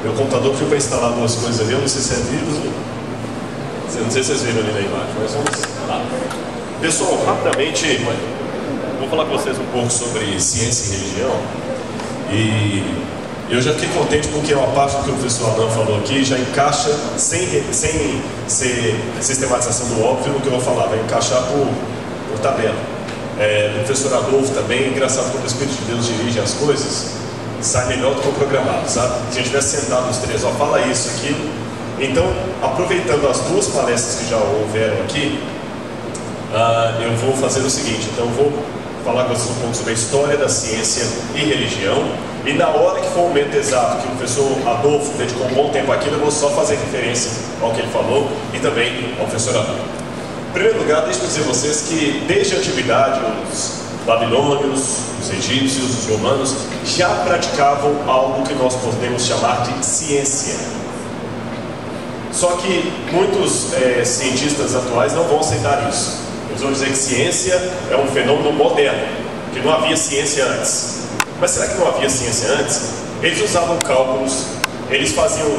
meu computador pediu para instalar duas coisas ali, eu não sei se é vírus, não sei se vocês viram ali na imagem, mas vamos lá. Pessoal, rapidamente, vou falar com vocês um pouco sobre ciência e religião. E eu já fiquei contente porque uma parte do que o professor Alan falou aqui já encaixa, sem ser sistematização do óbvio, no que eu vou falar, vai encaixar por tabela. O professor Adolfo também, engraçado como o Espírito de Deus dirige as coisas, sai melhor do que o programado, sabe? Se a gente tivesse sentado os três, ó, fala isso, aquilo. Então, aproveitando as duas palestras que já houveram aqui, eu vou fazer o seguinte, então eu vou falar com vocês um pouco sobre a história da ciência e religião, e na hora que for o momento exato que o professor Adolfo dedicou um bom tempo àquilo, eu vou só fazer referência ao que ele falou e também ao professor Adolfo. Em primeiro lugar, deixe eu dizer a vocês que desde a antiguidade os babilônios, os egípcios, os romanos já praticavam algo que nós podemos chamar de ciência. Só que muitos cientistas atuais não vão aceitar isso. Eles vão dizer que ciência é um fenômeno moderno, que não havia ciência antes. Mas será que não havia ciência antes? Eles usavam cálculos, eles faziam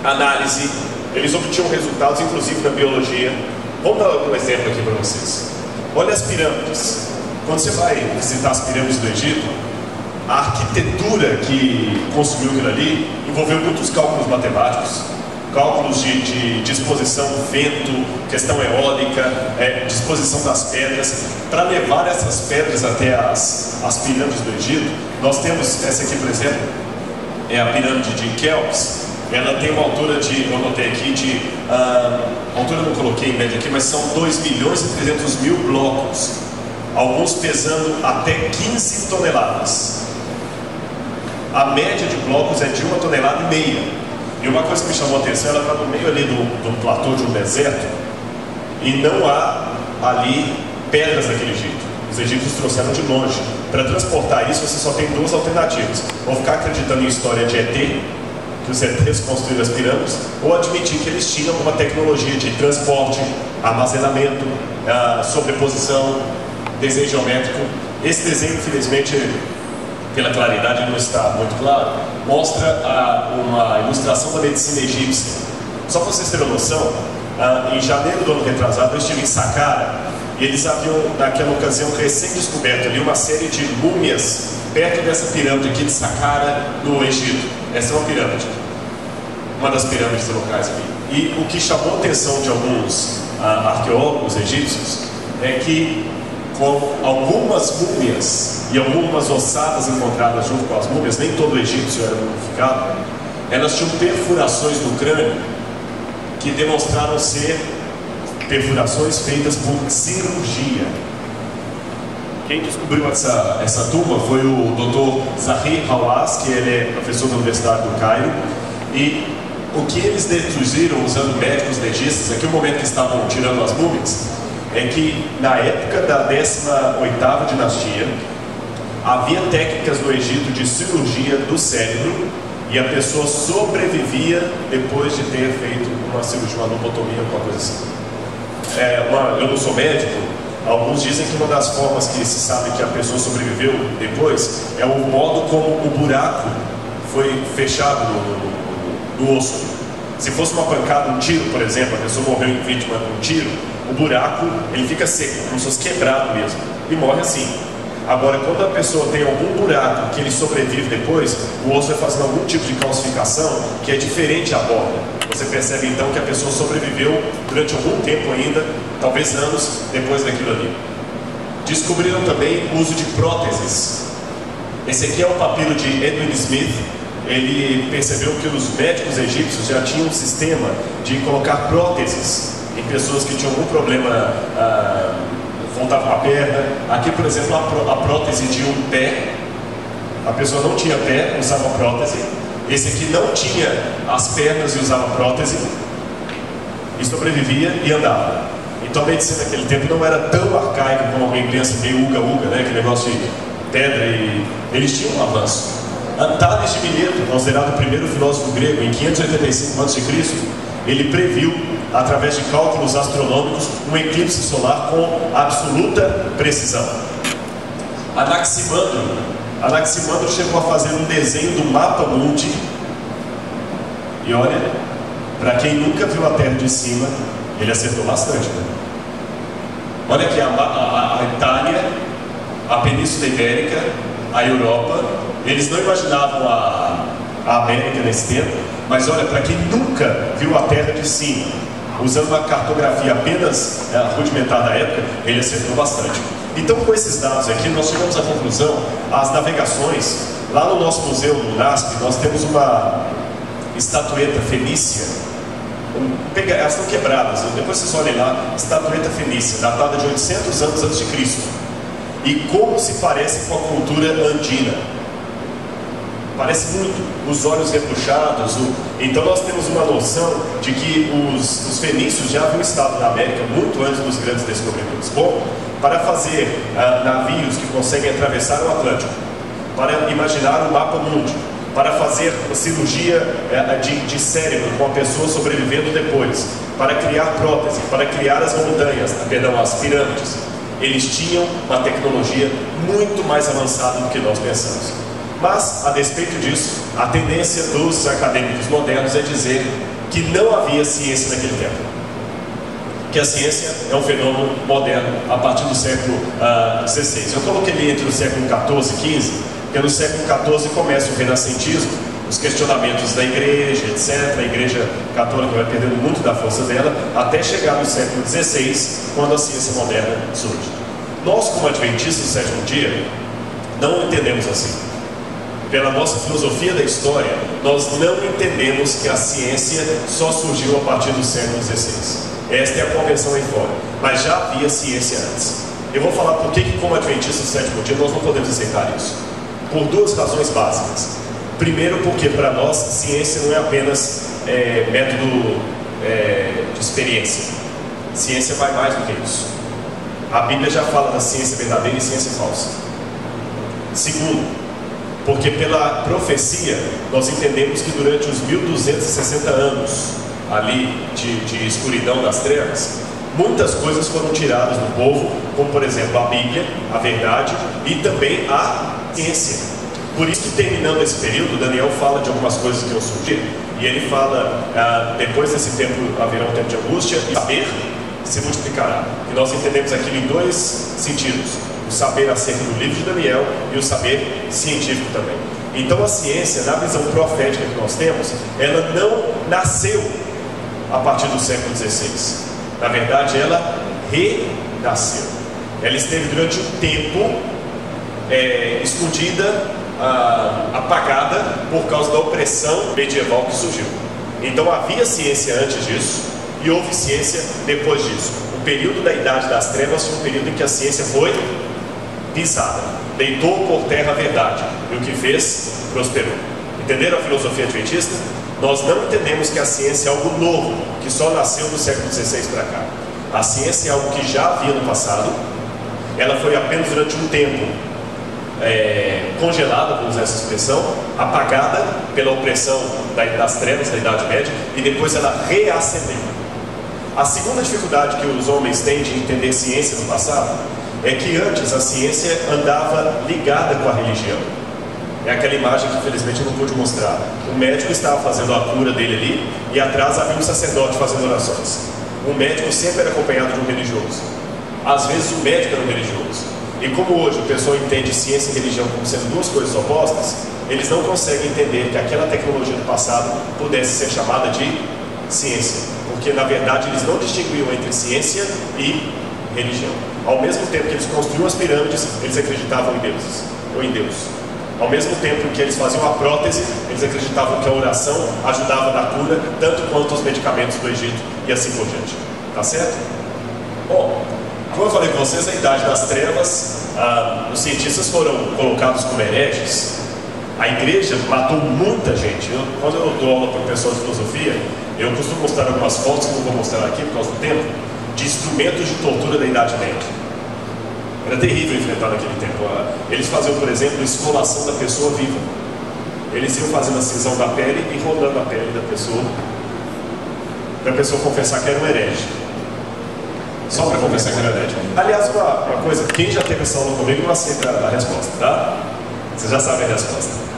análise, eles obtinham resultados, inclusive na biologia. Vamos dar um exemplo aqui para vocês. Olha as pirâmides. Quando você vai visitar as pirâmides do Egito, a arquitetura que construiu aquilo ali envolveu muitos cálculos matemáticos, cálculos de disposição do vento, questão eólica, disposição das pedras. Para levar essas pedras até as pirâmides do Egito, nós temos essa aqui, por exemplo, é a pirâmide de Quéops. Ela tem uma altura de, eu anotei aqui, a altura eu não coloquei em média aqui, mas são 2.300.000 blocos, alguns pesando até 15 toneladas. A média de blocos é de 1,5 toneladas. E uma coisa que me chamou a atenção, ela está no meio ali do platô de um deserto e não há ali pedras daquele jeito. Os egípcios trouxeram de longe. Para transportar isso, você só tem duas alternativas: ou ficar acreditando em história de ET, que os ETs construíram as pirâmides, ou admitir que eles tinham uma tecnologia de transporte, armazenamento, sobreposição, desenho geométrico. Esse desenho, infelizmente, pela claridade não está muito claro, mostra uma ilustração da medicina egípcia. Só para vocês terem noção, em janeiro do ano retrasado eu estive em Saqqara e eles haviam, naquela ocasião, recém-descoberto ali uma série de múmias perto dessa pirâmide aqui de Saqqara, no Egito. Essa é uma pirâmide, uma das pirâmides locais ali. E o que chamou a atenção de alguns arqueólogos egípcios é que, com algumas múmias e algumas ossadas encontradas junto com as múmias, nem todo egípcio era mumificado, elas tinham perfurações no crânio que demonstraram ser perfurações feitas por cirurgia. Quem descobriu essa turma foi o Dr. Zahi Hawass, que ele é professor da Universidade do Cairo, e o que eles deduziram usando médicos legistas, aqui o momento que estavam tirando as múmias, é que na época da 18ª dinastia havia técnicas no Egito de cirurgia do cérebro e a pessoa sobrevivia depois de ter feito uma cirurgia, uma lobotomia, alguma coisa assim. Eu não sou médico, alguns dizem que uma das formas que se sabe que a pessoa sobreviveu depois é o modo como o buraco foi fechado no osso. Se fosse uma pancada, um tiro, por exemplo, a pessoa morreu vítima de um tiro, o buraco ele fica seco, como se fosse quebrado mesmo, e morre assim. Agora, quando a pessoa tem algum buraco que ele sobrevive depois, o osso vai fazendo algum tipo de calcificação que é diferente à borda. Você percebe então que a pessoa sobreviveu durante algum tempo ainda, talvez anos depois daquilo ali. Descobriram também o uso de próteses. Esse aqui é o papiro de Edwin Smith. Ele percebeu que os médicos egípcios já tinham um sistema de colocar próteses em pessoas que tinham algum problema, faltava a perna. Aqui, por exemplo, a prótese de um pé. A pessoa não tinha pé, usava prótese. Esse aqui não tinha as pernas e usava prótese, e sobrevivia e andava. Então a medicina naquele tempo não era tão arcaica como alguém pensa, meio uga-uga, né? Aquele negócio de pedra, e eles tinham um avanço. Tales de Mileto, considerado o primeiro filósofo grego, em 585 a.C., ele previu, através de cálculos astronômicos, um eclipse solar com absoluta precisão. Anaximandro, Anaximandro chegou a fazer um desenho do mapa mundi. E olha, para quem nunca viu a Terra de cima, ele acertou bastante, né? Olha aqui a Itália, a Península Ibérica, a Europa. Eles não imaginavam a América nesse tempo, mas olha, para quem nunca viu a Terra de cima, usando uma cartografia apenas rudimentar da época, ele acertou bastante. Então, com esses dados aqui, nós chegamos à conclusão, as navegações, lá no nosso museu, no NASP, nós temos uma estatueta fenícia. Elas estão quebradas, depois vocês olhem lá, estatueta fenícia, datada de 800 anos antes de Cristo. E como se parece com a cultura andina. Parece muito, os olhos repuxados. Então nós temos uma noção de que os fenícios já haviam estado na América muito antes dos grandes descobrimentos. Bom, para fazer navios que conseguem atravessar o Atlântico, para imaginar o mapa mundi, para fazer cirurgia de cérebro com a pessoa sobrevivendo depois, para criar prótese, para criar as montanhas, as pirâmides. Eles tinham uma tecnologia muito mais avançada do que nós pensamos. Mas, a despeito disso, a tendência dos acadêmicos modernos é dizer que não havia ciência naquele tempo. Que a ciência é um fenômeno moderno a partir do século XVI. Eu coloquei ali entre o século XIV e XV, porque no século XIV começa o renascentismo, os questionamentos da igreja, etc. A igreja católica vai perdendo muito da força dela, até chegar no século XVI, quando a ciência moderna surge. Nós, como adventistas do sétimo dia, não entendemos assim. Pela nossa filosofia da história, nós não entendemos que a ciência só surgiu a partir do século XVI. Esta é a convenção aí fora. Mas já havia ciência antes. Eu vou falar por que, como adventistas do sétimo dia, nós não podemos aceitar isso. Por duas razões básicas. Primeiro, porque para nós, ciência não é apenas método de experiência. Ciência vai mais do que isso. A Bíblia já fala da ciência verdadeira e ciência falsa. Segundo, porque pela profecia nós entendemos que durante os 1260 anos ali de escuridão das trevas, muitas coisas foram tiradas do povo, como por exemplo a Bíblia, a verdade e também a ciência. Por isso que, terminando esse período, Daniel fala de algumas coisas que iam surgir, e ele fala, depois desse tempo haverá um tempo de angústia, e saber se multiplicará. E nós entendemos aquilo em dois sentidos: o saber acerca do livro de Daniel e o saber científico também. Então a ciência, na visão profética que nós temos, ela não nasceu a partir do século XVI. Na verdade, ela renasceu. Ela esteve durante um tempo escondida, apagada por causa da opressão medieval que surgiu. Então havia ciência antes disso e houve ciência depois disso. O período da Idade das Trevas foi um período em que a ciência foi pisada, deitou por terra a verdade, e o que fez, prosperou. Entenderam a filosofia adventista? Nós não entendemos que a ciência é algo novo, que só nasceu do século XVI para cá. A ciência é algo que já havia no passado, ela foi apenas durante um tempo congelada, vamos usar essa expressão, apagada pela opressão das trevas da Idade Média, e depois ela reacendeu. A segunda dificuldade que os homens têm de entender ciência no passado é que antes a ciência andava ligada com a religião. É aquela imagem que infelizmente eu não pude mostrar. O médico estava fazendo a cura dele ali e atrás havia um sacerdote fazendo orações. O médico sempre era acompanhado de um religioso. Às vezes o médico era um religioso. E como hoje o pessoal entende ciência e religião como sendo duas coisas opostas, eles não conseguem entender que aquela tecnologia do passado pudesse ser chamada de ciência. Porque na verdade eles não distinguiam entre ciência e religião. Ao mesmo tempo que eles construíam as pirâmides, eles acreditavam em deuses, ou em Deus. Ao mesmo tempo que eles faziam a prótese, eles acreditavam que a oração ajudava na cura, tanto quanto os medicamentos do Egito e assim por diante. Tá certo? Bom, como eu falei com vocês, a Idade das Trevas, os cientistas foram colocados como hereges. A igreja matou muita gente. Quando eu dou aula para o pessoal de filosofia, eu costumo mostrar algumas fotos, que eu não vou mostrar aqui por causa do tempo, de instrumentos de tortura da Idade Média. Era terrível enfrentar naquele tempo. Eles faziam, por exemplo, esfolação da pessoa viva. Eles iam fazendo a cisão da pele e rodando a pele da pessoa, para a pessoa confessar que era um herege. Só para confessar que era herege. Aliás, uma coisa, quem já teve essa aula comigo não aceita a resposta, tá? Vocês já sabem a resposta.